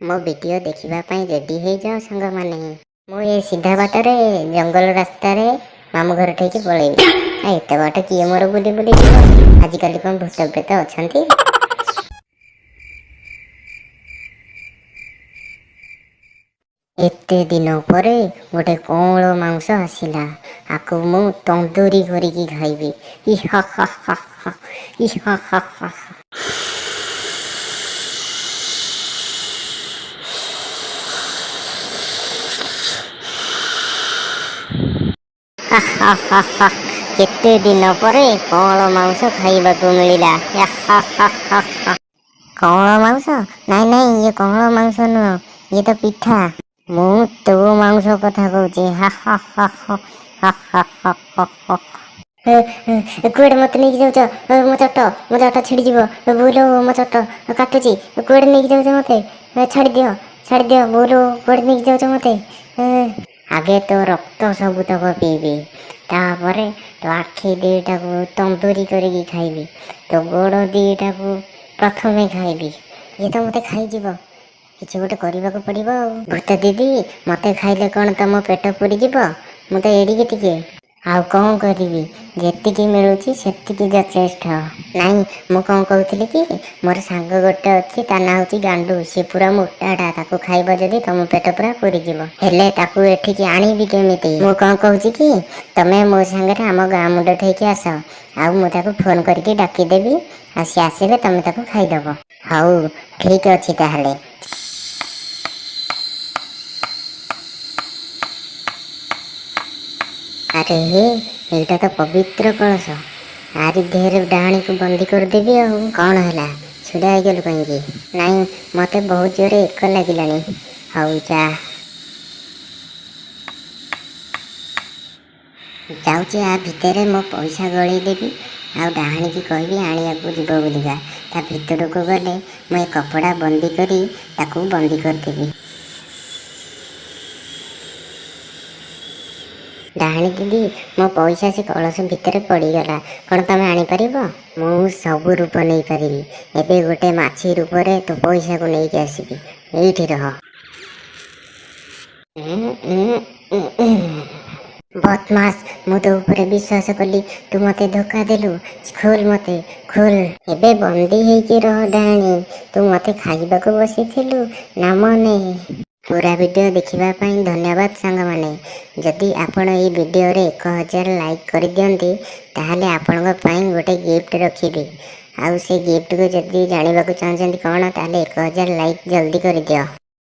मो वीडियो देखिबा पई रेडी हो जाओ संग माने। मु ए सीधा बाटरे जंगल रास्ता रे मामू घर ठेकी पळेबी। एते बाट किए मोर बुली बुली जीव। आज काली कोन भूत प्रेत अछंती। एते दिन परे गोटे कोंलो मांस आसिला। आकु मु तंदूरी करिकी खाइबी। इहा हा हा हा इहा हा हा। केते दिन परे कोंलो मांस खाइबाकू मिलिला। कोंलो मांस? नाई नाई ये कोंलो मांस नुह, ये तो पिठा। मु तो मांस कथा कहूची। कुआडे मत नहीं जाउछ? मो चट छिड़ी जीव। बोलो मो चट काटुची। कुआडे नहीं जाउछ मते? छाड़ी दियो बोलो कुआडे नहीं जाउछ मते? आगे तो रक्त सबुतक पीबी, तापरे तो आखि दीटा को तंदूरी करिकी खाइबी, तो गोड़ दीटा को प्रथमे खाइबी। ये तो मते खाइजिब, किछि गोटे करबाकू पड़िबो। भूत दीदी मते खाइले कौन तम पेट पूरी जीव? मु तो एडिके टिके आउ कौन करिबी, जेतिकी मिलुची सेतिकी यथेष्ट। नाई मु कौन कहूथिली कि मोर सांग गोटे अछि, ता ना होची गांडू। से पूरा मोटाटा, ताकू खाइबो जदी तम पेट पूरा पूरी जीव। हेले ताकू एठिकी आनिबी केमिति? मु कौन कहूची कि तमे मो संगे आम गाँ मुंड ठेकी आस, आउ मु ताकू फोन करके डाकी देबी। आ से आसिले तमे ताकू खाइदबो। हाउ ठीक अछि ताहले। अरे हे एटा तो पवित्र कलश। आरी देहरे डाणी को बंदी कर देबी। आ कौन हैला छुड़ा हो गलु कहीं? नाई मते बहुत जोरे एक लागिलानी। हाउ जा जाऊँचे आ भितर मो पैसा गलई देवी। आ डाणी की कहबी आनियाकू जीव बोलिका। ता भितर को गले मैं कपड़ा बंदी करी ताकू बंदी कर देबी। डाणी दीदी मो पैसा से कलश भितर पड़ीगला, कौन तमे आनी परिबो? मु सब रूप नहीं पारिबी। एबे गोटे माछी रूप रे तो पैसा को नहीं के आसीबी। एठी रह। बदमाश, मु तो ऊपर विश्वास कली, तू मते धोखा देलु। खोल मते खोल। एबे बंदी हेकी रह डाणी। तू मते खाइबाकू बसीथिलु ना मने। पूरा वीडियो देखिबा पई धन्यवाद सांग माने। जदि आपण ए वीडियो रे 1000 लाइक कर दियंती ताहले आपनका पई गोटे गिफ्ट रखिबी। आउ से गिफ्ट को जदि जानिबाकू चाहछंती कोन ताहले 1000 लाइक जल्दी कर दियो।